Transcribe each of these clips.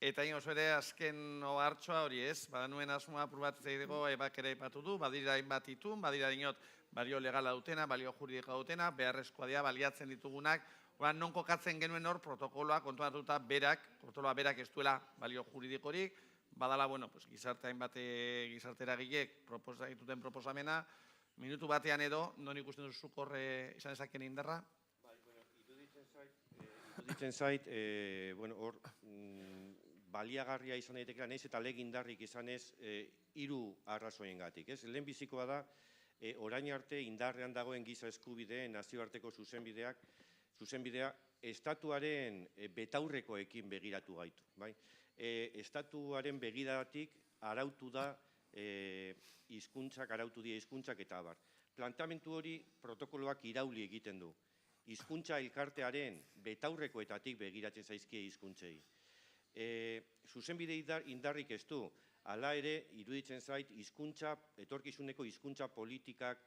Eta oso ere azken hartxoa hori ez, badanuen asmoa probatzea dugu, ebak ere ipatu du, badira hainbat itun, badira dinot balio legala dutena, balio juridikoa dutena, beharrezkoa dira baliatzen ditugunak, non kokatzen genuen hor protokoloa kontuatuta protokoloa berak ez duela balio juridikorik, badala, gizarte hainbat gizarte eragilek dituten proposamena, minutu batean edo, non ikusten duzuk horre izan ezaken indarra? Iruditzen zait, hor, baliagarria izan daitekeela, nahiz eta legindarrik izanez, 3 arrazoiengatik. Lehenbizikoa da, orain arte indarrean dagoen giza eskubideen nazioarteko zuzenbidea estatuaren betaurrekoekin begiratu gaitu. Estatuaren begiratik arautu da hizkuntzak, arautu dira hizkuntzak eta abar. Plantamentu hori protokoloak irauli egiten du. Hizkuntza elkartearen betaurrekoetatik begiratzen zaizkie hizkuntzei. Zuzenbide indarrik ez du, hala ere, iruditzen zait, etorkizuneko hizkuntza politikak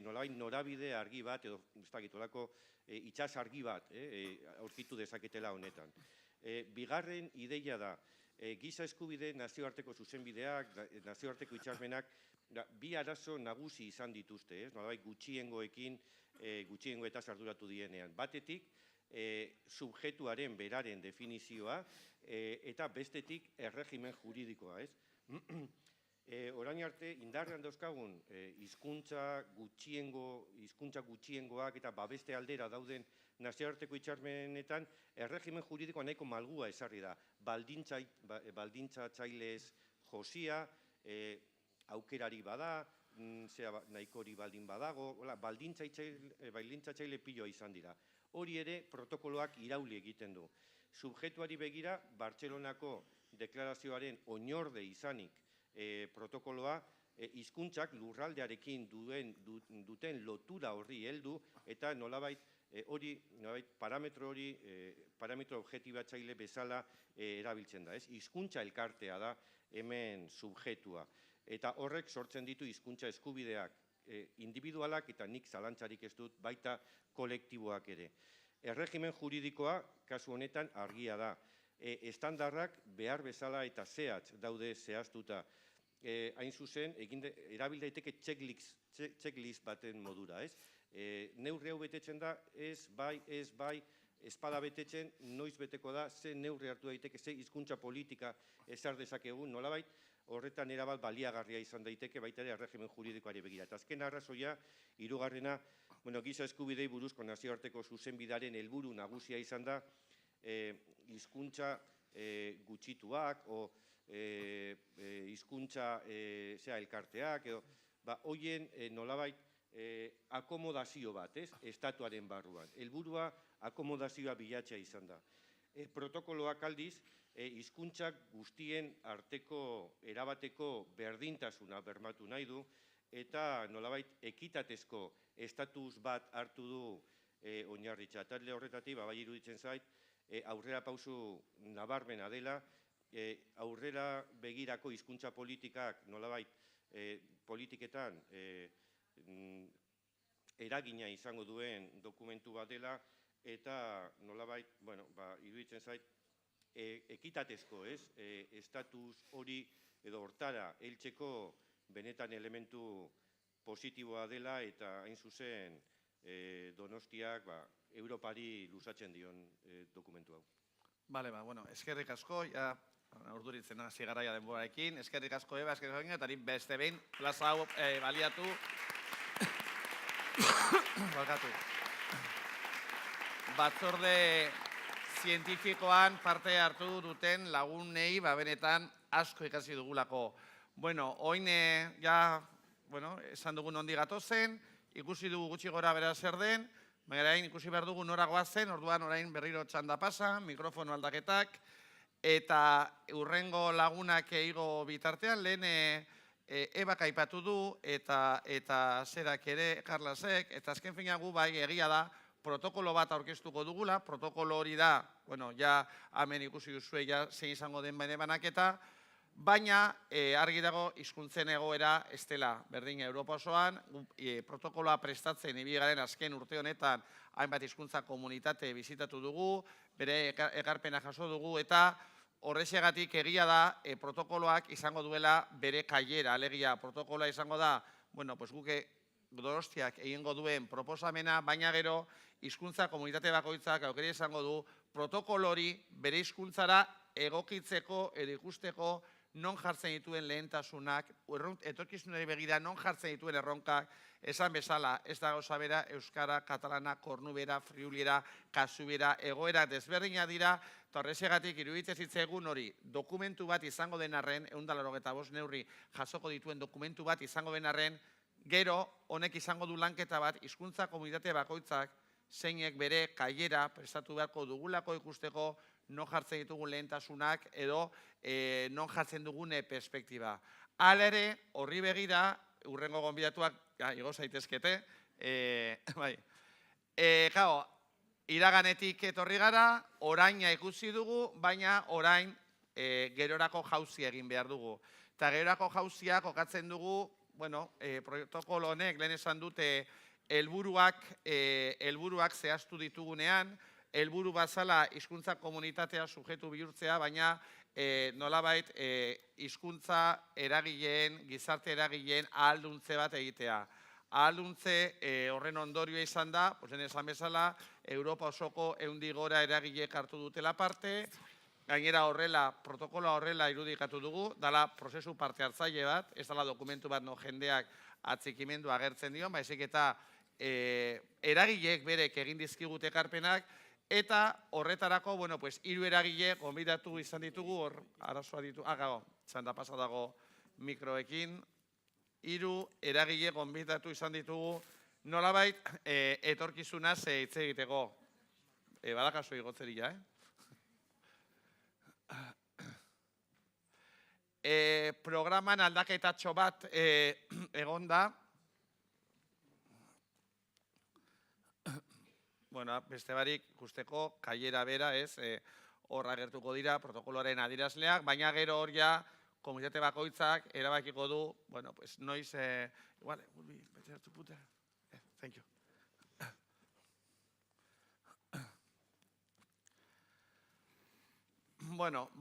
nolabait norabide argi bat, edo ez dakitolako itsas argi bat aurkitu dezaketela honetan. Bigarren ideia da, giza eskubide nazioarteko zuzenbideak, nazioarteko hitzarmenak, bi arazo nagusi izan dituzte, nolabait gutxiengo eta arduratu dienean. Batetik, subjektuaren beraren definizioa, eta bestetik erregimen juridikoa, ez? Orain arte, indarrean dauzkagun hizkuntza gutxiengoak eta babeste aldera dauden nazioarteko hitzarmenetan, erregimen juridikoa nahiko malgua ezarri da. Baldintzatzailez josia, aukerari bada, nahikori baldin badago, baldintzatzaile piloa izan dira. Hori ere protokoloak irauli egiten du. Subjektuari begira, Bartzelonako deklarazioaren oinorde izanik protokoloa, hizkuntzak lurraldearekin duten lotura horri heldu, eta nolabait parametro objektibatzaile bezala erabiltzen da. Hizkuntza elkartea da hemen subjektua. Eta horrek sortzen ditu hizkuntza eskubideak individualak eta nik zalantzarik ez dut baita kolektiboak ere. Erregimen juridikoa, kasu honetan, argia da. Estandarrak behar bezala eta zehatz daude zehaztuta. Hain zuzen, erabil daiteke checklist baten modura, ez? Neurri hau betetzen da, ez bai, espada betetzen, noiz beteko da, ze neurri hartu daiteke, ze hizkuntza politika ezar dezakegun, nolabait, horretan erabat baliagarria izan daiteke baita ere erregimen juridikoari begira. Eta azken arrazoia, 3. Giza eskubidei buruzko nazioarteko zuzenbidearen helburu nagusia izan da, hizkuntza gutxituak, hizkuntza elkarteak, hoien nolabait akomodazio bat, estatuaren barruan. Helburua akomodazioa bilatzea izan da. Protokoloak aldiz, hizkuntzak guztien arteko erabateko berdintasuna bermatu nahi du, eta nolabait ekitatezko estatus bat hartu du oinarritzat. Talde horretatik, bai iruditzen zait, aurrera pausu nabarmena dela, aurrera begirako hizkuntza politikak nolabait politiketan eragina izango duen dokumentu bat dela, eta nolabait, iruditzen zait, ekitatezko, estatus hori edo hortara heltzeko benetan elementu positiboa dela, eta hain zuzen Donostiak Europari luzatzen dion dokumentu hau. Bale, eskerrik asko, urduritzen hasi garaia denborarekin, eskerrik asko Eba, eskerrik asko, eta beste behin plaza hau baliatu. Batzorde zientifikoan parte hartu duten lagunei, benetan asko ikasi dugulako. Oin, esan dugun ondi gatozen, ikusi dugu gutxi gora bera zer den, baina ikusi behar dugu nora goazen, orduan orain berriro txanda pasa, mikrofono aldaketak, eta urrengo lagunak eigo bitartean, lehen Ebak aipatu du, eta zerak ere, Carlasek, eta azken fina gu bai egia da, protokolo bat aurkeztuko dugula, protokolo hori da, hemen ikusi duzue zein izango den bane banaketa, baina argi dago hizkuntzen egoera ez dela berdin Europa osoan, protokoloa prestatzen ibigaren azken urte honetan hainbat hizkuntza komunitate bizitatu dugu, bere ekarpena jaso dugu, eta horrexegatik egia da protokoloak izango duela bere kaiera, alegia protokoloa izango da, bueno, pues guke Donostiak egingo duen proposamena, baina gero hizkuntza komunitate bakoitzak aukera izango du protokolo hori bere hizkuntzara egokitzeko edo ikusteko non jartzen dituen lehentasunak, etorkizunari begira non jartzen dituen erronkak, esan bezala, ez da gauza bera, euskara, katalana, kornubera, friuliera, kasubera, egoera desberdina dira, eta horrexegatik iruditzen zitzaigun hori dokumentu bat izango den arren, 185 neurri jasoko dituen dokumentu bat izango den arren, gero honek izango du lanketa bat hizkuntza komunitate bakoitzak zeinek bere kaiera prestatu beharko dugulako ikusteko non jartzen ditugun lehentasunak edo non jartzen dugune perspektiba. Hala ere, horri begira, hurrengo gonbidatuak igo zaitezkete, bai. Iraganetik etorri gara, oraina ikusi dugu, baina orain gerorako jauzi egin behar dugu. Eta gerorako jauzia kokatzen dugu, bueno, protokolo honek lehen esan dute helburuak zehaztu ditugunean, helburu bazala hizkuntza komunitatea subjektu bihurtzea, baina nolabait hizkuntza eragileen, gizarte eragileen ahalduntze bat egitea. Ahalduntze horren ondorioa izan da, lehen esan bezala, Europa osoko 100 gora eragileek hartu dutela parte, gainera horrela, protokoloa horrela irudikatu dugu, dala prozesu parte hartzaile bat, ez dala dokumentu bat no jendeak atzikimendu agertzen dion, baizik eta eragileek berek egin dizkigute ekarpenak, eta horretarako, bueno, pues, 3 eragile gonbidatu izan ditugu, hor, arazoa ditugu, txanda pasa dago mikroekin, 3 eragile gonbidatu izan ditugu, nolabait, etorkizunaz hitz egiteko. Badakazu igotzeria, Programan aldaketatxo bat egon da, bueno, beste barik ikusteko kaiera bera, hor agertuko dira protokoloaren adierazleak, baina gero hor ja komunitate bakoitzak erabakiko du, bueno, pues noiz, igual, thank you. Bueno,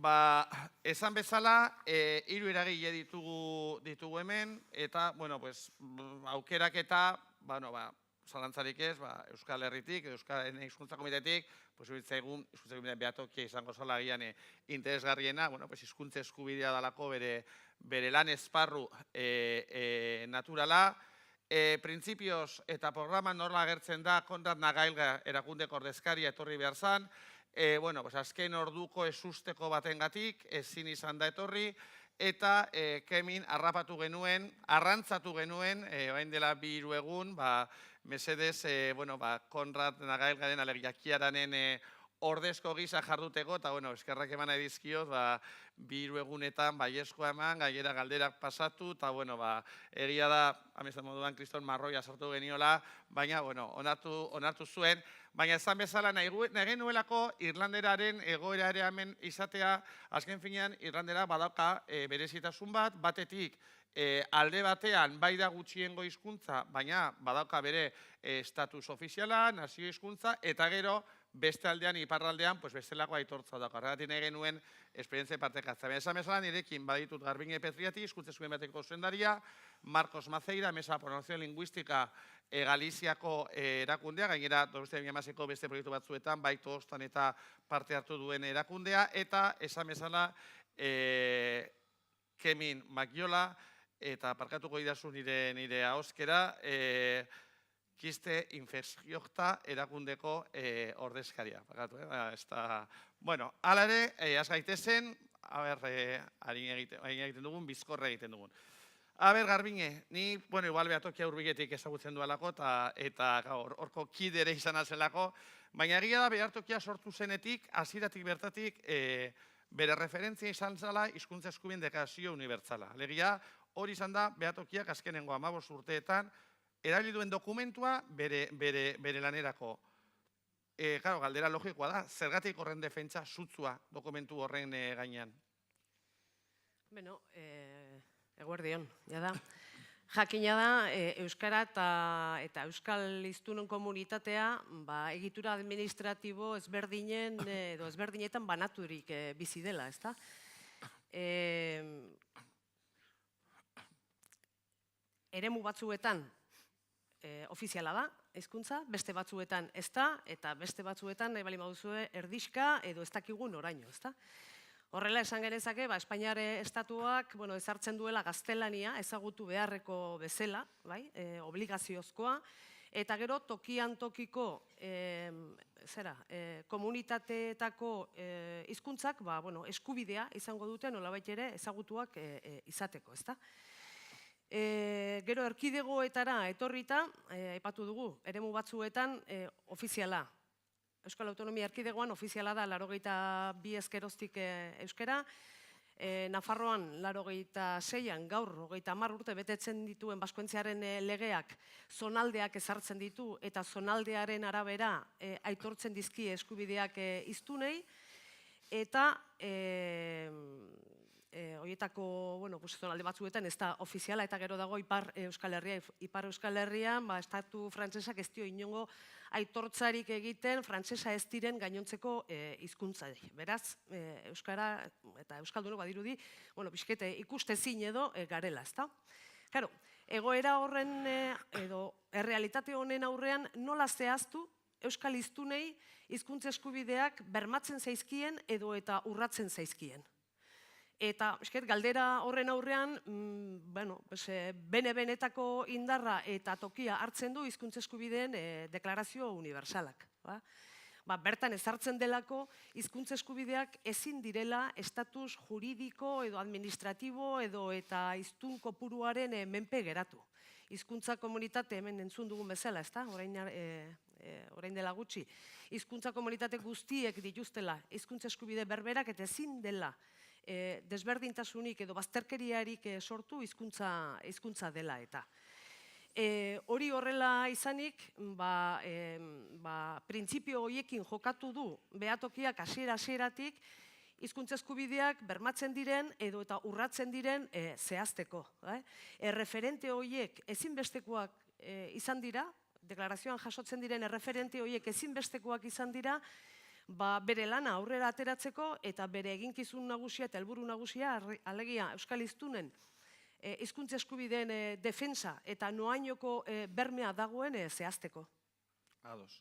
esan bezala, 3 eragile ditugu hemen, eta, bueno, pues, aukerak eta, bueno, zalantzarik ez, Euskal Herritik, Euskal Hizkuntza Komitetik, hizkuntza komitetik behatokia izango zala gian interesgarriena, hizkuntza eskubidea dalako bere lan esparru naturala. Printzipioz eta programan nola agertzen da, Konrad Nagailga erakundeko ordezkaria etorri behar zan, azken orduko esusteko batengatik, ezin izan da etorri, eta kemin arrantzatu genuen, bain dela 2 egun, mesedez, Konrad Nagailgaren alegiakiaranen ordezko gisa jarduteko, eta eskerrak eman nahi dizkioz, 2 egunetan baiezkoa eman, gainera galderak pasatu, eta egia da, amezan moduan Kriston Marroia sartu geniola, baina onartu zuen, baina ezan bezala nahi genuelako Irlanderaren egoera hemen izatea, azken finean Irlandera badauka berezitasun bat, batetik alde batean bai da gutxiengo hizkuntza, baina badauka bere estatus ofiziala, nazio hizkuntza, eta gero beste aldean, iparraldean, bestelako aitortza dauka. Horregatik nahi genuen esperientzia partekatzea. Esan bezala nirekin baditut Garbine Petriati, hizkuntza eskubideen bateko zuzendaria, Marcos Maceira, Mesa Promoción Lingüística Galiziako erakundea, gainera Donostia 2016ko beste proiektu batzuetan, bai Tolostan eta parte hartu duen erakundea, eta esan bezala Kemin Magiola, eta parkatuko idazu nire ahoskera, Kiste Infekziokta erakundeko ordezkaria. Bueno, hala ere, az gaitezen, harin egiten dugun, bizkorra egiten dugun. Garbine, ni, igual behatokia urbigetik ezagutzen duelako, eta horko kidere izan azelako, baina egia da behartokia sortu zenetik, hasieratik bertatik, bere referentzia izan zela hizkuntza eskubideen deklarazio unibertsala. Alegia, hori izan da behatokiak azkenengo 15 urteetan, erabili duen dokumentua bere lanerako. Galdera logikoa da, zergatik horren defentsa sutsua dokumentu horren gainean? Eguerdion, jada. Jakina da, euskara eta euskal hiztunon komunitatea egitura administratibo ezberdinen edo ezberdinetan banaturik bizi dela, ezta? Eremu batzuetan ofiziala da, hizkuntza, beste batzuetan ez da, eta beste batzuetan nahi bali baduzue erdixka edo ez dakigu noraino, ezta? Horrela esan genezake, Espainiar estatuak ezartzen duela gaztelania ezagutu beharreko bezala, obligaziozkoa, eta gero tokian tokiko komunitateetako hizkuntzak eskubidea izango dute nolabait ere ezagutuak izateko, ezta? Gero erkidegoetara etorrita, aipatu dugu, eremu batzuetan ofiziala. Euskal Autonomia Erkidegoan ofiziala da 82 ezkeroztik euskara, Nafarroan 86an gaur 30 urte betetzen dituen Baskoentziaren legeak zonaldeak ezartzen ditu eta zonaldearen arabera aitortzen dizkie eskubideak hiztunei eta horietako zonalde batzuetan ez da ofiziala eta gero dago Ipar Euskal Herria. Ipar Euskal Herrian estatu frantsesak ez dio inongo aitortzarik egiten frantsesa ez diren gainontzeko hizkuntzai. Beraz, euskara eta euskaldunok badirudi, pixkete ikustezin edo garela, ezta? Claro, egoera horren edo errealitate honen aurrean nola zehaztu euskal hiztunei hizkuntza eskubideak bermatzen zaizkien edo eta urratzen zaizkien. Eta galdera horren aurrean, bene-benetako indarra eta tokia hartzen du hizkuntza eskubideen deklarazio unibertsalak. Bertan ezartzen delako hizkuntza eskubideak ezin direla estatus juridiko edo administratibo edo eta hiztun kopuruaren menpe geratu. Hizkuntza komunitate hemen entzun dugun bezala, ezta? Orain dela gutxi. Hizkuntza komunitate guztiek dituztela hizkuntza eskubide berberak eta ezin dela desberdintasunik edo bazterkeriarik sortu hizkuntza dela eta. Hori horrela izanik, printzipio horiekin jokatu du behatokiak hasieratik hizkuntza eskubideak bermatzen diren edo eta urratzen diren zehazteko. Erreferente horiek ezinbestekoak izan dira, deklarazioan jasotzen diren erreferente horiek ezinbestekoak izan dira, bere lana aurrera ateratzeko eta bere eginkizun nagusia eta helburu nagusia alegia euskal hiztunen hizkuntza eskubideen defensa eta noainoko bermea dagoen zehazteko. Ados.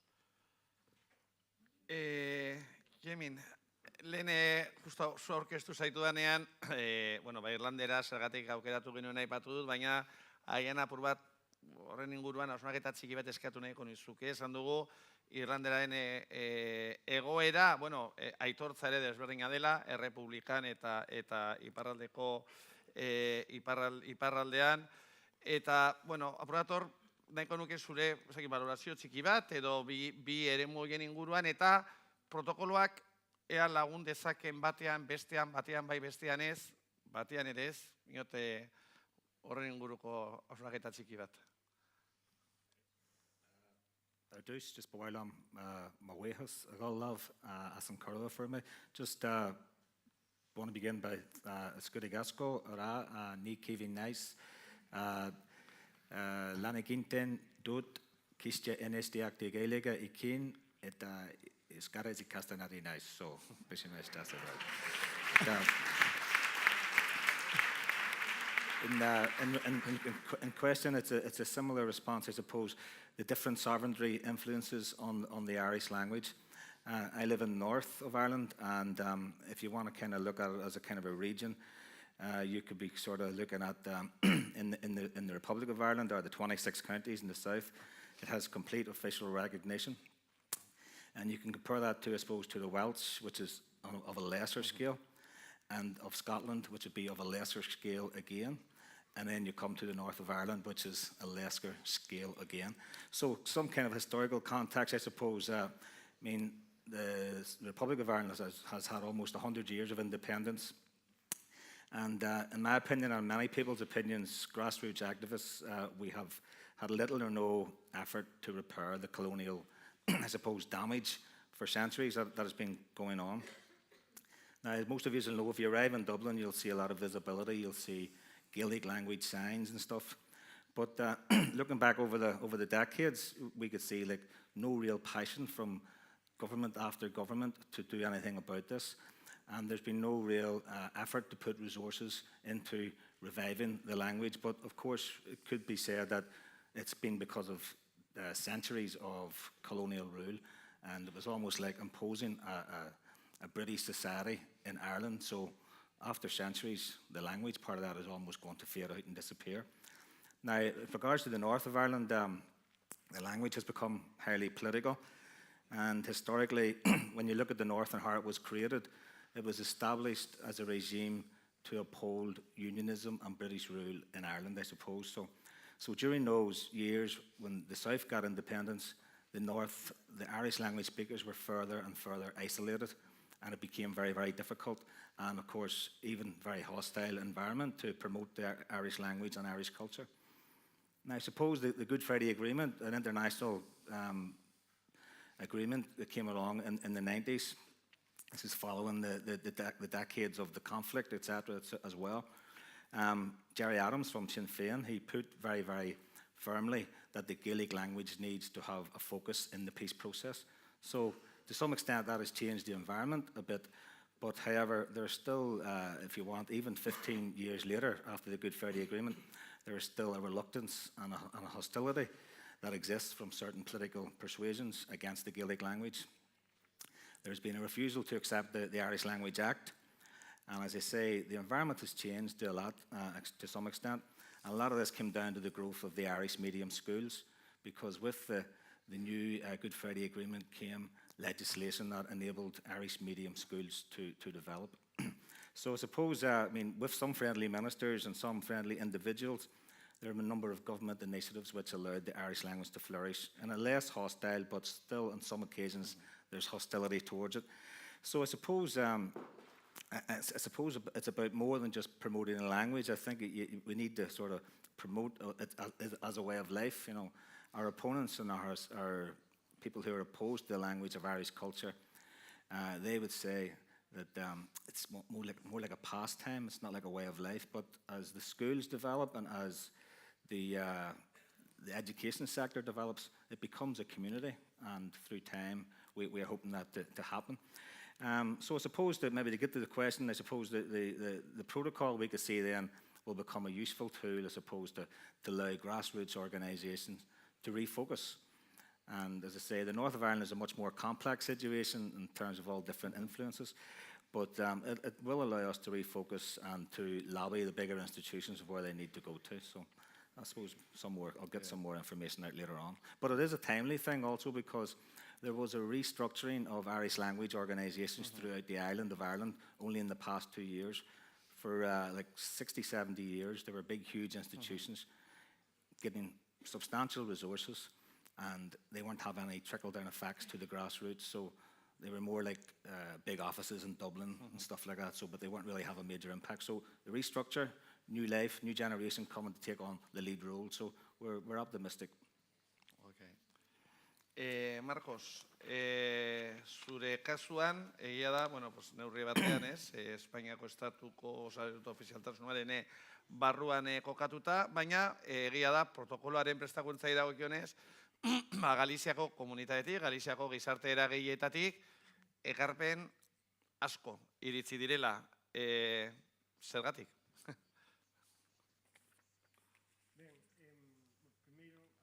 Jemin, lehen justo zu aurkeztu zaitu danean, Irlandera zergatik aukeratu genuen aipatu dut, baina haien apur bat horren inguruan hausnaketa txiki bat eskatu nahiko nizuke, esan dugu Irlanderaren egoera, aitortza ere desberdina dela, errepublikan eta iparraldeko iparraldean. Eta, apurator, nahiko nuke zure valorazio txiki bat, edo bi eremu horien inguruan, eta protokoloak ea lagun dezaken batean, bestean, batean bai bestean ez, batean ere ez, miote horren inguruko hausnaketa txiki bat. Dus just bwylam mawehus agolav as an corridor for me. Just want to begin by Skurigasko ra ni kevin nice laniginten dot kistje NSDAC de gelega ikin eta skara zi kastanari nice so bishimest das In question, it's a similar response, I suppose. The different sovereignty influences on the Irish language. I live in north of Ireland, and if you want to kind of look at it as a kind of a region, you could be sort of looking at in the Republic of Ireland, or the 26 counties in the south, it has complete official recognition, and you can compare that to, I suppose, to the Welsh, which is of a lesser scale, and of Scotland, which would be of a lesser scale again. And then you come to the north of Ireland, which is a lesser scale again. So some kind of historical context, I suppose. The Republic of Ireland has had almost 100 years of independence. And in my opinion, and many people's opinions, grassroots activists, we have had little or no effort to repair the colonial, I suppose, damage for centuries that has been going on. Now, as most of you will know, if you arrive in Dublin, you'll see a lot of visibility. You'll see Gaelic language signs and stuff. But looking back over the decades, we could see like no real passion from government after government to do anything about this. And there's been no real effort to put resources into reviving the language. But of course, it could be said that it's been because of centuries of colonial rule, and it was almost like imposing a British society in Ireland. So after centuries, the language part of that is almost going to fade out and disappear. Now, with regards to the north of Ireland, the language has become highly political. And historically, when you look at the north and how it was created, it was established as a regime to uphold unionism and British rule in Ireland, I suppose. So during those years, when the south got independence, the north, the Irish language speakers were further and further isolated, and it became very, very difficult, and of course, even very hostile environment to promote the Irish language and Irish culture. Now, I suppose the Good Friday Agreement, an international agreement that came along in the 90s, this is following the decades of the conflict, etc., as well. Gerry Adams from Sinn Féin, he put very, very firmly that the Gaelic language needs to have a focus in the peace process. So, to some extent, that has changed the environment a bit. But however, there's still, if you want, even 15 years later after the Good Friday Agreement, there is still a reluctance and a hostility that exists from certain political persuasions against the Gaelic language. There's been a refusal to accept the Irish Language Act. And as I say, the environment has changed to a lot, to some extent. And a lot of this came down to the growth of the Irish medium schools, because with the new Good Friday Agreement came legislation that enabled Irish medium schools to develop. So I suppose, with some friendly ministers and some friendly individuals, there are a number of government initiatives which allowed the Irish language to flourish in a less hostile, but still on some occasions there's hostility towards it. So I suppose it's about more than just promoting a language. I think we need to sort of promote it as a way of life. You know, our opponents and our people who are opposed to the language of Irish culture, they would say that it's more like a pastime. It's not like a way of life. But as the schools develop and as the education sector develops, it becomes a community. And through time, we are hoping that to happen. So I suppose that maybe to get to the question, I suppose the protocol we could see then will become a useful tool, I suppose, to allow grassroots organisations to refocus. And as I say, the north of Ireland is a much more complex situation in terms of all different influences, but it will allow us to refocus and to lobby the bigger institutions of where they need to go to. So I suppose I'll get some more information out later on. But it is a timely thing also, because there was a restructuring of Irish language organisations throughout the island of Ireland only in the past 2 years. For like 60, 70 years, there were big, huge institutions getting substantial resources, and they weren't having any trickle-down effects to the grassroots. So they were more like big offices in Dublin and stuff like that. So, but they weren't really have a major impact. So the restructure, new life, new generation coming to take on the lead role. So we're optimistic. Marcos, zure kasuan, egia da, neurri batean Espainiako estatuko ofizialtasunaren barruan kokatuta, baina egia da, protokoloaren prestakuntzai dagokionez, Galiziako komunitatetik, Galiziako gizarte eragileetatik, ekarpen asko iritsi direla. Zergatik?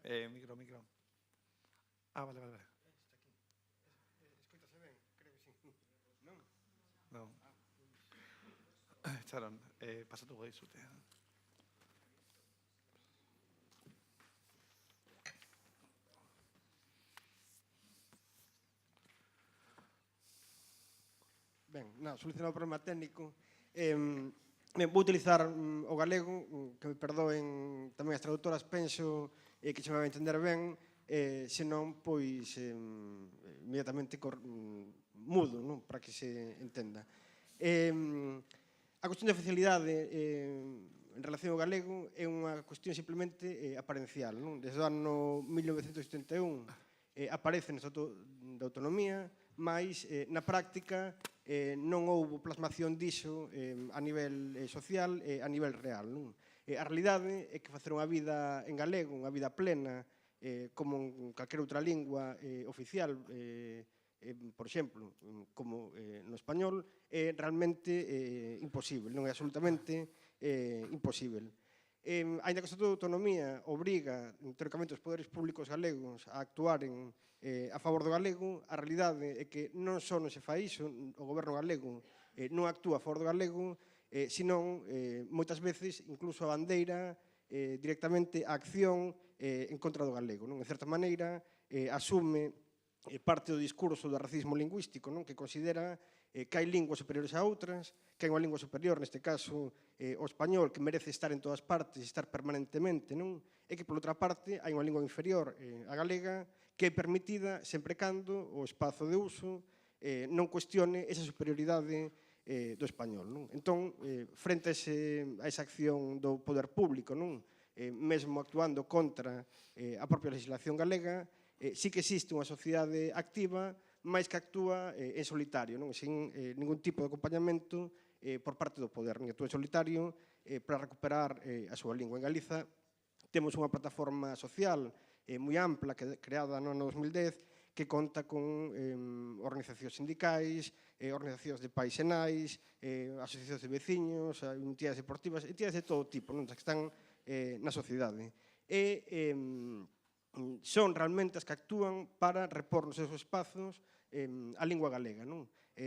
Mikro. Ah, vale. Escoitase ben, creo que sí. Non? Non. Txaron, pasatu goi zute. Ben, solucionar o problema técnico. Vou utilizar o galego, que me perdoen tamén as traductoras, penso que se me vai entender ben, senón, pois, inmediatamente mudo, non? Para que se entenda. A cuestión de oficialidade en relación ao galego é unha cuestión simplemente aparencial, non? Desde o ano 1971 aparece no Estatuto de Autonomía, mas na práctica non houbo plasmación diso a nivel social e a nivel real, non? A realidade é que facer unha vida en galego, unha vida plena, como en calquera outra lingua oficial, por exemplo, como no español, é realmente imposible, non é absolutamente imposible. Ainda que o Estatuto de Autonomía obriga, teóricamente, os poderes públicos galegos a actuaren a favor do galego, a realidade é que non só non se fai iso, o goberno galego non actúa a favor do galego, senón, moitas veces, incluso a bandeira directamente a acción en contra do galego. En certa maneira, asume parte do discurso do racismo lingüístico, que considera que hai linguas superiores a outras, que hai unha lingua superior, neste caso o español, que merece estar en todas partes, estar permanentemente, e que, por outra parte, hai unha lingua inferior, a galega, que é permitida sempre cando o espazo de uso non cuestione esa superioridade do español. Entón, frente a esa acción do poder público, mesmo actuando contra a propia legislación galega, sí que existe unha sociedade activa, máis que actúa en solitario, sin ningún tipo de acompañamento por parte do poder, nin actúa en solitario para recuperar a súa lingua. En Galiza temos unha plataforma social moi ampla, creada no ano 2010, que conta con organizacións sindicais, organizacións de pais e nais, asociacións de veciños, entidades deportivas, entidades de todo tipo, que están na sociedade. E son realmente as que actúan para repor nos seus espazos a lingua galega.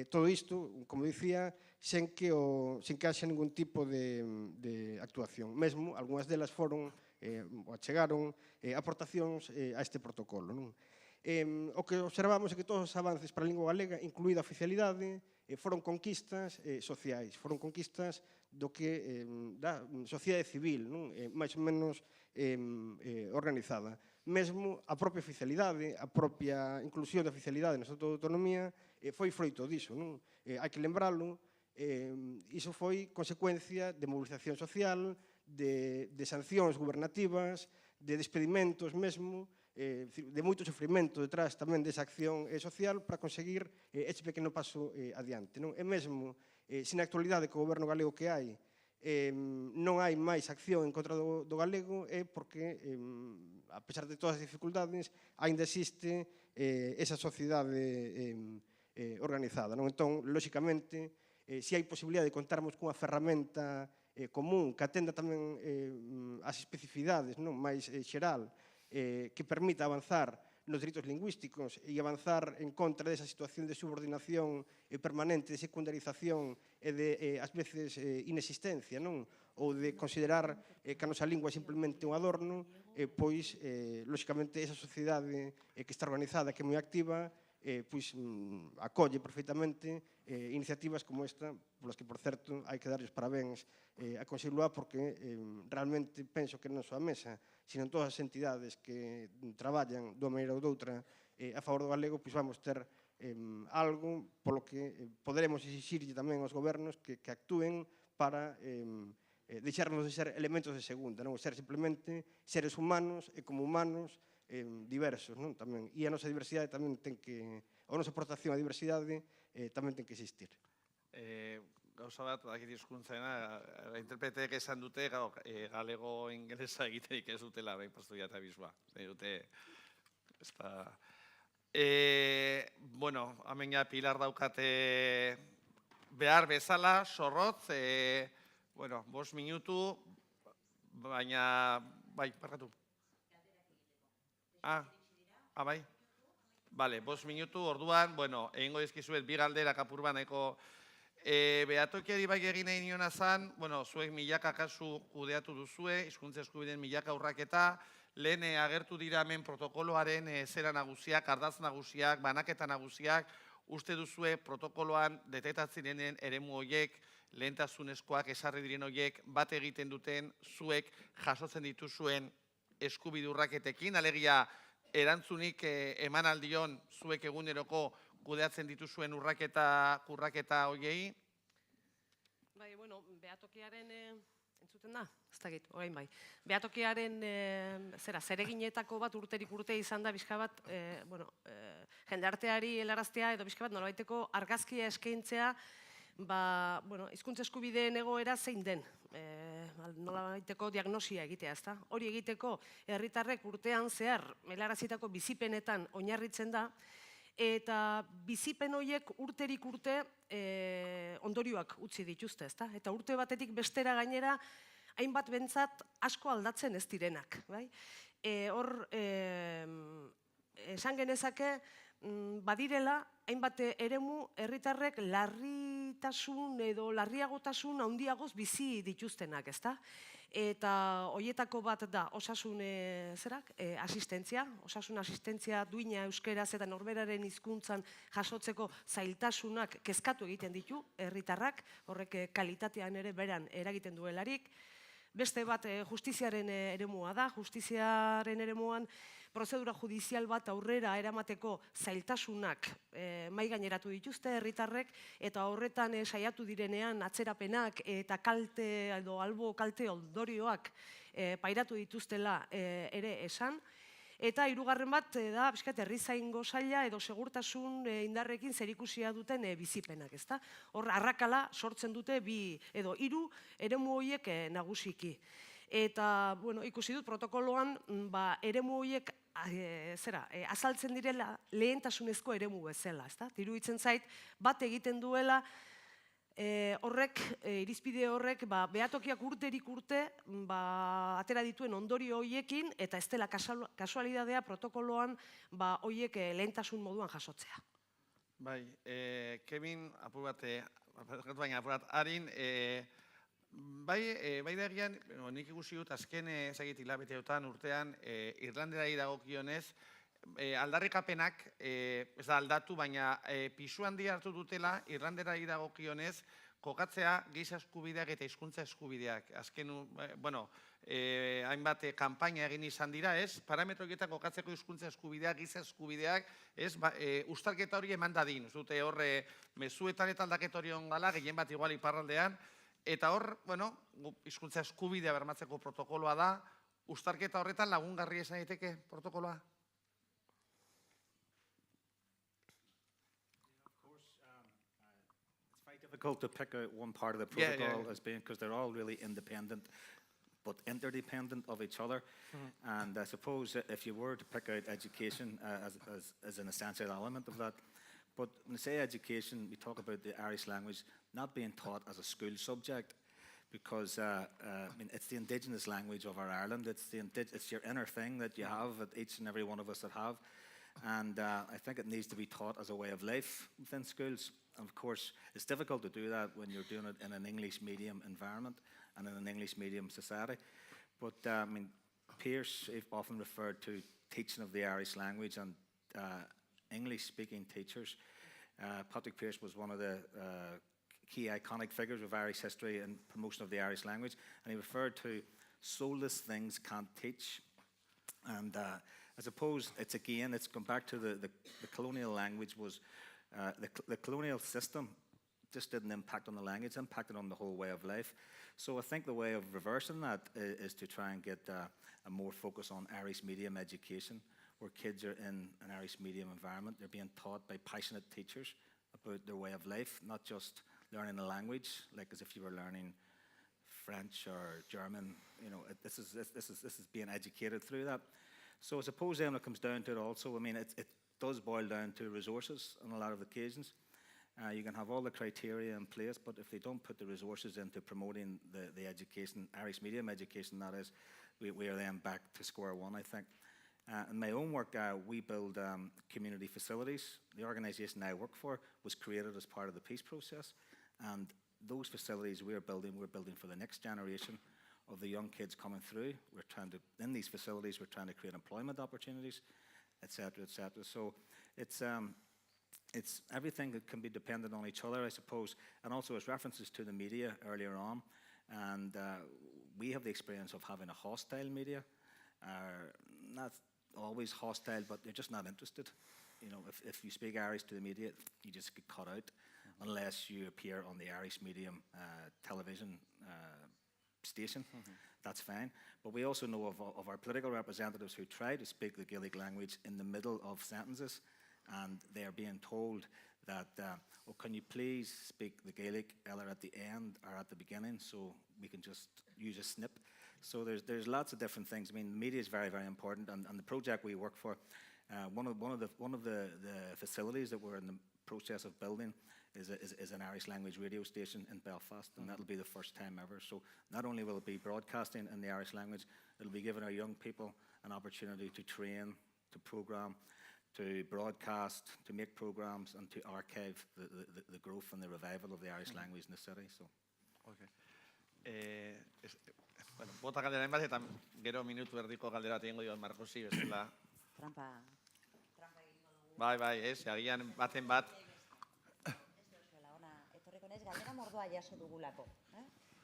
Todo isto, como dicía, sen que haxa ningún tipo de actuación. Mesmo, algunhas delas foron ou chegaron aportacións a este protocolo. O que observamos é que todos os avances para a lingua galega, incluída a oficialidade, foron conquistas sociais, foron conquistas da sociedade civil, máis ou menos organizada. Mesmo a propia oficialidade, a propia inclusión da oficialidade no Estatuto de Autonomía foi froito diso. Hai que lembralo, iso foi consecuencia de mobilización social, de sancións gubernativas, de despedimentos mesmo, de moito sofrimento detrás tamén desa acción social para conseguir ese pequeno paso adiante. E mesmo, se na actualidade co goberno galego que hai, non hai máis acción en contra do galego, é porque, a pesar de todas as dificultades, aínda existe esa sociedade organizada. Entón, lóxicamente, se hai posibilidade de contarmos cunha ferramenta común que atenda tamén as especificidades máis xeral, que permita avanzar nos dereitos lingüísticos e avanzar en contra desa situación de subordinación permanente, de secundarización e de, ás veces, inexistencia, ou de considerar que a nosa lingua é simplemente un adorno, pois, lóxicamente, esa sociedade que está organizada, que é moi activa, pois acolle perfectamente iniciativas como esta, polas que, por certo, hai que darles parabéns a Consello Luá, porque realmente penso que non só a Mesa, sino todas as entidades que traballan dunha maneira ou doutra a favor do galego, pois vamos ter algo polo que poderemos exixirlle tamén aos gobernos que actúen para deixarnos de ser elementos de segunda, ser simplemente seres humanos e como humanos diversos tamén. E a nosa diversidade tamén ten que, a nosa aportación á diversidade tamén ten que existir. Gauza bat, badakit hizkuntzena, interpreteek esan dute galego ingelesa egiterik ez dutela, bai, pastoia eta bizba. Dute, ez da... Bueno, hemen ja Pilar daukate behar bezala, sorrotz, bueno, 5 minutu, baina, bai, barkatu. Bai? Bale, 5 minutu, orduan, bueno, egingo dizkizuet bi galdera kapurban eko behatokiari bai egin nahi niona zan, bueno, zuek milaka kasu kudeatu duzue, hizkuntza eskubideen milaka urraketa, lehen agertu dira hemen protokoloaren zera nagusiak, ardaz nagusiak, banaketa nagusiak, uste duzue protokoloan detektatzen diren eremu horiek, lehentasunezkoak esarri diren horiek, bat egiten duten zuek jasotzen dituzuen eskubide urraketekin, alegia erantzunik eman aldion zuek eguneroko kudeatzen dituzuen urraketa horiei? Bai, bueno, behatokiaren, entzuten da? Ez dakit, orain bai. Behatokiaren zereginetako bat urterik urte izan da bizka bat, jendarteari helaraztea edo bizka bat nolabaiteko argazkia eskaintzea bueno, hizkuntza eskubideen egoera zein den, nolabaiteko diagnosia egitea, ezta? Hori egiteko herritarrek urtean zehar helarazitako bizipenetan oinarritzen da, eta bizipen horiek urterik urte ondorioak utzi dituzte, ezta? Eta urte batetik bestera gainera, hainbat bentsat asko aldatzen ez direnak, bai? Hor, esan genezake, badirela, hainbat eremu herritarrek larritasun edo larriagotasun handiagoz bizi dituztenak, ezta? Eta horietako bat da osasun asistentzia, osasun asistentzia duina euskeraz eta norberaren hizkuntzan jasotzeko zailtasunak kezkatu egiten ditu herritarrak, horrek kalitatean ere beran eragiten duelarik. Beste bat justiziaren eremua da, justiziaren eremuan prozedura judizial bat aurrera eramateko zailtasunak mahai gaineratu dituzte herritarrek, eta horretan saiatu direnean atzerapenak eta kalte edo albo kalte ondorioak pairatu dituztela ere esan. Eta hirugarren bat da herrizaingo saila edo segurtasun indarrekin zerikusia duten bizipenak, ezta? Hor arrakala sortzen dute bi edo hiru eremu horiek nagusiki. Eta, bueno, ikusi dut protokoloan eremu horiek azaltzen direla lehentasunezko eremu bezala, ezta? Iruditzen zait bat egiten duela horrek, irizpide horrek, behatokiak urterik urte atera dituen ondorio horiekin, eta ez dela kasualidadea protokoloan horiek lehentasun moduan jasotzea. Bai, Kevin, apur bat, Arin, bai da egian, nik ikusi dut azken ezagit hilabeteotan urtean, Irlanderari dagokionez, aldarrikapenak, ez da aldatu, baina pisu handia hartu dutela Irlanderari dagokionez kokatzea giza eskubideak eta hizkuntza eskubideak. Azken, bueno, hainbat kanpaina egin izan dira, ez? Parametroetan kokatzeko hizkuntza eskubideak, giza eskubideak, ez? Uztarketa hori eman dadin. Zute horre mezuetan eta aldaketa hori ongala, gehien bat igual iparraldean, eta hor, bueno, hizkuntza eskubidea bermatzeko protokoloa da, uztarketa horretan lagungarri esan daiteke protokoloa? Difficult to pick out one part of the protocol as being, because they're all really independent but interdependent of each other. And I suppose if you were to pick out education as an essential element of that, but when I say education, we talk about the Irish language not being taught as a school subject, because I mean, it's the indigenous language of our Ireland. It's your inner thing that you have, that each and every one of us that have. And I think it needs to be taught as a way of life within schools. And of course, it's difficult to do that when you're doing it in an English medium environment and in an English medium society. But I mean, Pearse often referred to teaching of the Irish language, and English-speaking teachers. Patrick Pearse was one of the key iconic figures of Irish history and promotion of the Irish language, and he referred to soulless things can't teach. And I suppose it's gone back to the colonial language was, the colonial system just didn't impact on the language, impacted on the whole way of life. So I think the way of reversing that is to try and get a more focus on Irish medium education, where kids are in an Irish medium environment. They're being taught by passionate teachers about their way of life, not just learning a language, like as if you were learning French or German. You know, this is being educated through that. So I suppose then when it comes down to it also, I mean, it does boil down to resources on a lot of occasions. You can have all the criteria in place, but if they don't put the resources into promoting the education, Irish medium education, that is, we are then back to square one, I think. In my own work, we build community facilities. The organisation I work for was created as part of the peace process, and those facilities we're building for the next generation of the young kids coming through. In these facilities, we're trying to create employment opportunities, etc., etc. So it's everything that can be dependent on each other, I suppose, and also as references to the media earlier on. And we have the experience of having a hostile media, not always hostile, but they're just not interested. You know, if you speak Irish to the media, you just get cut out unless you appear on the Irish medium television station. That's fine. But we also know of our political representatives who try to speak the Gaelic language in the middle of sentences, and they are being told that, oh, can you please speak the Gaelic either at the end or at the beginning so we can just use a snip? So there's lots of different things. I mean, media is very, very important, and the project we work for, one of the facilities that we're in the process of building is an Irish language radio station in Belfast, and that'll be the first time ever. So not only will it be broadcasting in the Irish language, it'll be giving our young people an opportunity to train, to program, to broadcast, to make programs, and to archive the growth and the revival of the Irish language in the city. So. Okay. Bueno, bota galdera bat, eta gero minutu erdiko galdera bat egingo dio Marcosi, bezala. Trampa egingo dugu. Bai, agian baten bat. Ez duzuela, ona, etorriko naiz, galdera mordoa jaso dugulako.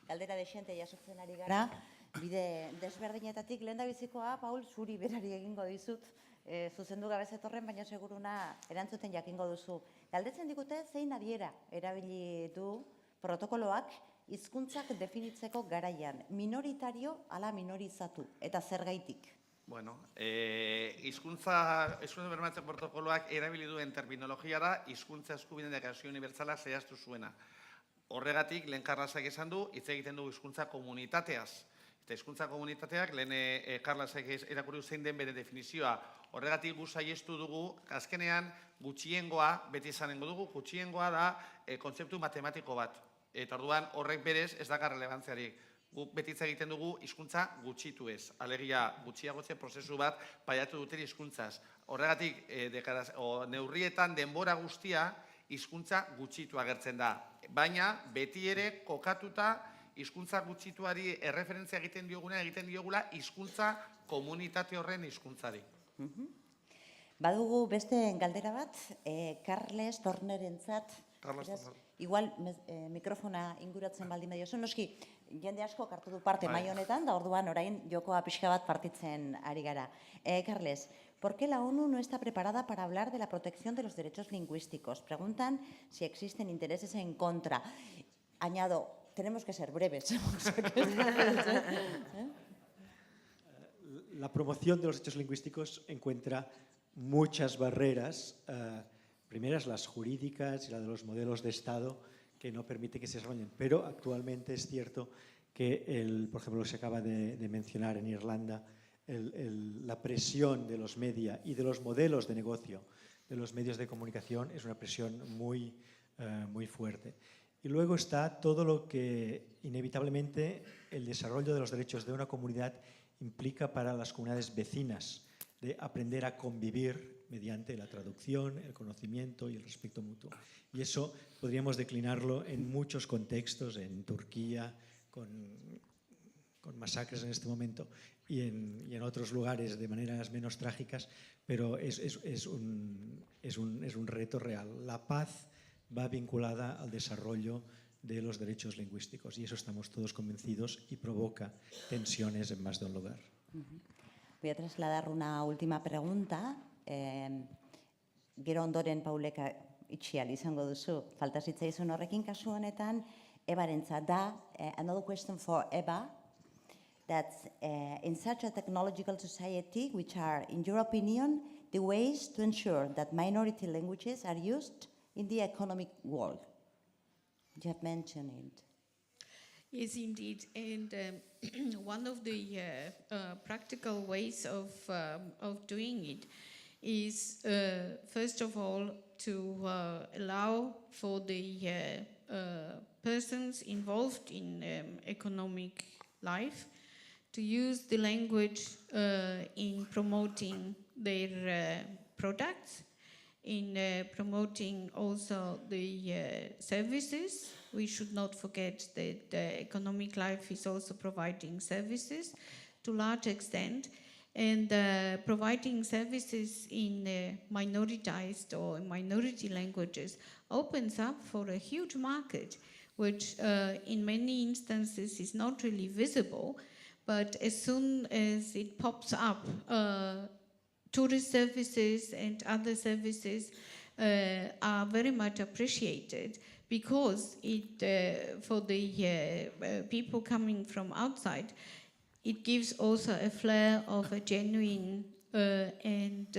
Galdera desente jasotzen ari gara, bide desberdinetatik lehendabizikoa, Paul, zuri berari egingo dizut, zuzendu gabez etorren, baina seguruna erantzuten jakingo duzu. Galdetzen digute zein adiera erabili du protokoloak hizkuntzak definitzeko garaian, minoritario ala minorizatu, eta zergaitik? Bueno, hizkuntza bermatzeko protokoloak erabili duen terminologia da hizkuntza eskubideen deklarazio unibertsala zehaztu zuena. Horregatik, lehen Karlasak esan du, hitz egiten du hizkuntza komunitateaz. Eta hizkuntza komunitateak, lehen Karlasak erakurri zein den bere definizioa. Horregatik gu saiestu dugu, azkenean gutxiengoa, beti izanengo dugu, gutxiengoa da kontzeptu matematiko bat. Eta orduan horrek berez ez dakar relevantziarik. Guk beti hitz egiten dugu hizkuntza gutxitu ez. Alegia gutxiagotze prozesu bat paiatu duten hizkuntzaz. Horregatik neurrietan denbora guztia hizkuntza gutxitu agertzen da. Baina beti ere kokatuta hizkuntza gutxituari erreferentzia egiten diogula hizkuntza komunitate horren hizkuntzari. Badugu beste galdera bat, Carles Tornerentzat. Igual mikrofona inguratzen baldin badiozu, noski jende asko hartu du parte mai honetan, da orduan orain jokoa pixka bat partitzen ari gara. Carles, ¿por qué la ONU no está preparada para hablar de la protección de los derechos lingüísticos? Preguntan si existen intereses en contra. Añado, tenemos que ser breves. La promoción de los derechos lingüísticos encuentra muchas barreras, primeras las jurídicas y la de los modelos de Estado que no permite que se desarrollen. Pero actualmente es cierto que, por ejemplo, lo que se acaba de mencionar en Irlanda, la presión de los media y de los modelos de negocio de los medios de comunicación es una presión muy fuerte. Y luego está todo lo que inevitablemente el desarrollo de los derechos de una comunidad implica para las comunidades vecinas, de aprender a convivir mediante la traducción, el conocimiento y el respeto mutuo. Y eso podríamos declinarlo en muchos contextos, en Turquía, con masacres en este momento, y en otros lugares de maneras menos trágicas, pero es un reto real. La paz va vinculada al desarrollo de los derechos lingüísticos, y eso estamos todos convencidos, y provoca tensiones en más de un lugar. Voy a trasladar una última pregunta. Gero ondoren Paulek itxial izango duzu. Falta zitzaizun horrekin kasu honetan, Ebarentzat da, another question for Eba, that in such a technological society, which are, in your opinion, the ways to ensure that minority languages are used in the economic world? You have mentioned it. Yes, indeed. And one of the practical ways of doing it is, first of all, to allow for the persons involved in economic life to use the language in promoting their products, in promoting also the services. We should not forget that economic life is also providing services to a large extent, and providing services in minoritized or minority languages opens up for a huge market, which in many instances is not really visible, but as soon as it pops up, tourist services and other services are very much appreciated, because it, for the people coming from outside, it gives also a flair of a genuine and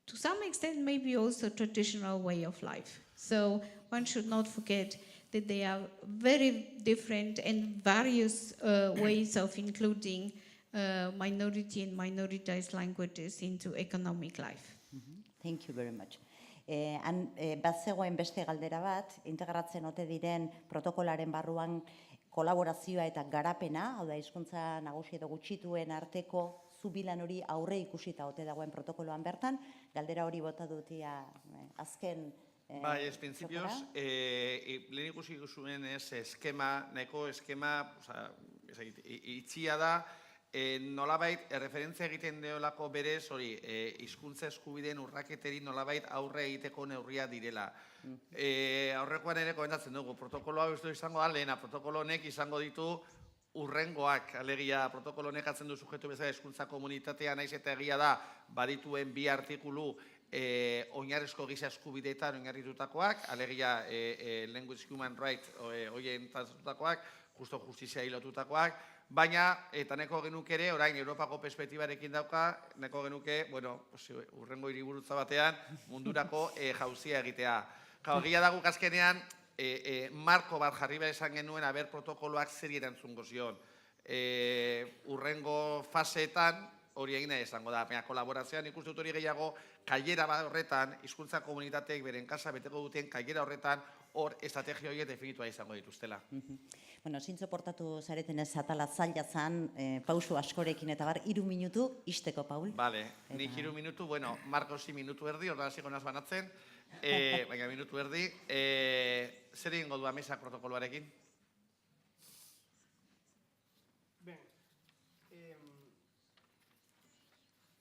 to some extent maybe also traditional way of life. So one should not forget that there are very different and various ways of including minority and minoritized languages into economic life. Thank you very much. Bat zegoen beste galdera bat, integratzen ote diren protokolaren barruan kolaborazioa eta garapena, hau da, hizkuntza nagusi edo gutxituen arteko zubilan hori aurre ikusita ote dagoen protokoloan bertan, galdera hori bota dutia azken bai, ez printzipioz, lehen ikusi zuen eskema, nahiko eskema, itxia da, nolabait, referentzia egiten deolako berez, hori, hizkuntza eskubideen urraketeri nolabait aurre egiteko neurria direla. Aurrekoan ere komentatzen dugu, protokolo hau ez du izango da, lehena, protokolo honek izango ditu urrengoak, alegia, protokolo honek atzen du sujetu bezala hizkuntza komunitatea, naiz eta egia da, badituen bi artikulu oinarrizko giza eskubideetan oinarritutakoak, alegia Language Human Rights horien tazutakoak, justo justizia hilotutakoak, baina, eta neko genuke ere, orain Europako perspektibarekin dauka, neko genuke, bueno, urrengo hiriburutza batean, mundurako jauzia egitea. Egia da guk azkenean, marko bat jarri behar esan genuen, aber protokoloak zer erantzungo zion. Urrengo faseetan, hori egin nahi esango da, baina kolaborazioan ikusten dut hori gehiago, kailera horretan, hizkuntza komunitateek beren kasa beteko duten kailera horretan, hor estrategia horiek definitua izango dituztela. Bueno, zintzo portatu zareten ez atala zaila zan, pausu askorekin eta bar, 3 minutu, isteko, Paul. Bale, nik 3 minutu, bueno, Markosi minutu erdi, horra hasiko naz banatzen, baina minutu erdi. Zer egingo du amesak protokoloarekin?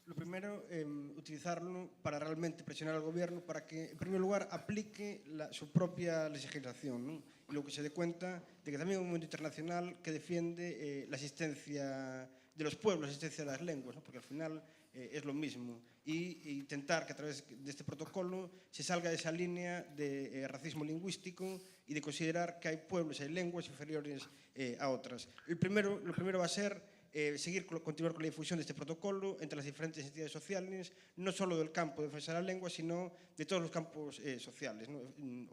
Lo primero, utilizarlo para realmente presionar al gobierno para que, en primer lugar, aplique su propia legislación, ¿no? Y luego que se dé cuenta de que también hay un mundo internacional que defiende la existencia de los pueblos, la existencia de las lenguas, ¿no? Porque al final es lo mismo. Y intentar que a través de este protocolo se salga de esa línea de racismo lingüístico y de considerar que hay pueblos, hay lenguas inferiores a otras. Lo primero va a ser continuar con la difusión de este protocolo entre las diferentes entidades sociales, no solo del campo de defensa de la lengua, sino de todos los campos sociales, ¿no?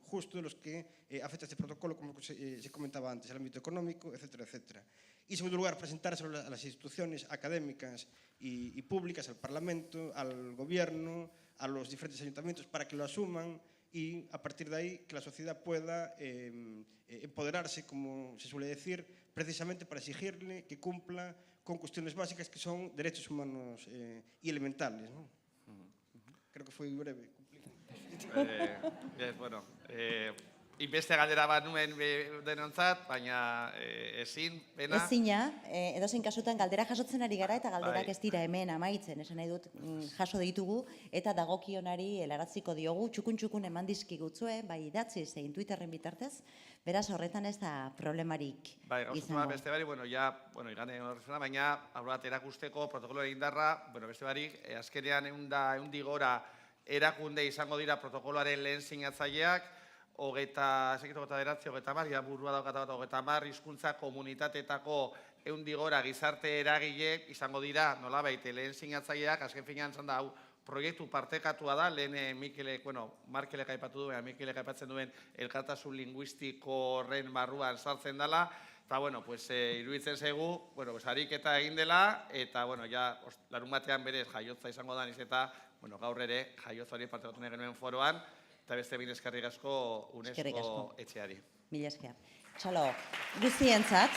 Justo de los que afecta este protocolo, como se comentaba antes, el ámbito económico, etcétera, etcétera. Y en segundo lugar, presentárselo a las instituciones académicas y públicas, al Parlamento, al Gobierno, a los diferentes ayuntamientos, para que lo asuman y a partir de ahí que la sociedad pueda empoderarse, como se suele decir, precisamente para exigirle que cumpla con cuestiones básicas que son derechos humanos y elementales, ¿no? Creo que fue breve. Bueno, inbeste galdera bat nuen denontzat, baina ezin, pena. Ezina, edozein kasutan galdera jasotzen ari gara eta galderak ez dira hemen amaitzen, esan nahi dut jaso ditugu, eta dagokionari helaraziko diogu, txukun eman dizkigutzue, bai idatzi zein Twitterren bitartez, beraz horretan ez da problemarik izango. Beste barik, igane horrezuna, baina aurrat erakusteko protokoloa indarra, beste barik, azkenean eundi gora erakunde izango dira protokoloaren lehen sinatzaileak, hogeita mar, burua daukata bat, 30 hizkuntza komunitateetako eundi gora gizarte eragilek izango dira, nolabait, lehen sinatzaileak, azken finean zan da, hau, proiektu partekatua da, lehen Markelek aipatu duen, Mikelek aipatzen duen elkartasun linguistiko horren barruan sartzen dela, eta, iruditzen zaigu, ariketa egin dela, eta, larun batean berez jaiotza izango da, eta, gaur ere jaiotza hori partekatu nahi genuen foroan, eta beste bin eskerrik asko UNESCO etxeari. Mila esker. Txalo, guztientzat.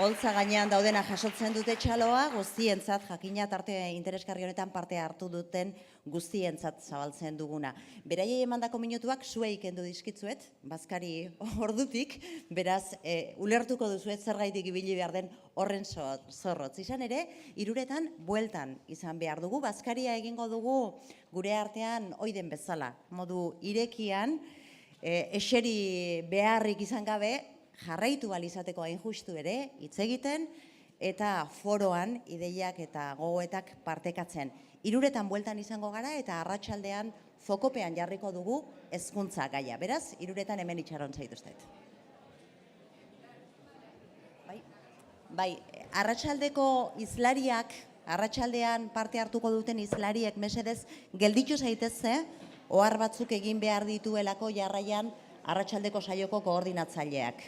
Holtza gainean daudena jasotzen dute txaloa, guztientzat, jakina tarte interesgarri honetan parte hartu duten guztientzat zabaltzen duguna. Beraiei emandako minutuak zuei kendu dizkitzuet, bazkari ordutik, beraz, ulertuko duzuet zergaitik ibili behar den horren zorrotz. Izan ere, 3 bueltan izan behar dugu, bazkaria egingo dugu gure artean oiden bezala, modu irekian, eseri beharrik izan gabe, jarraitu balizateko hain justu ere, hitz egiten, eta foroan ideiak eta gogoetak partekatzen. 3 bueltan izango gara eta arratsaldean fokopean jarriko dugu hezkuntza gaia. Beraz, 3 hemen itxaron zaituztet. Bai? Bai, arratsaldeko hizlariak, arratsaldean parte hartuko duten hizlariek mesedez gelditu zaitezze, ohar batzuk egin behar dituelako jarraian arratsaldeko saioko koordinatzaileak.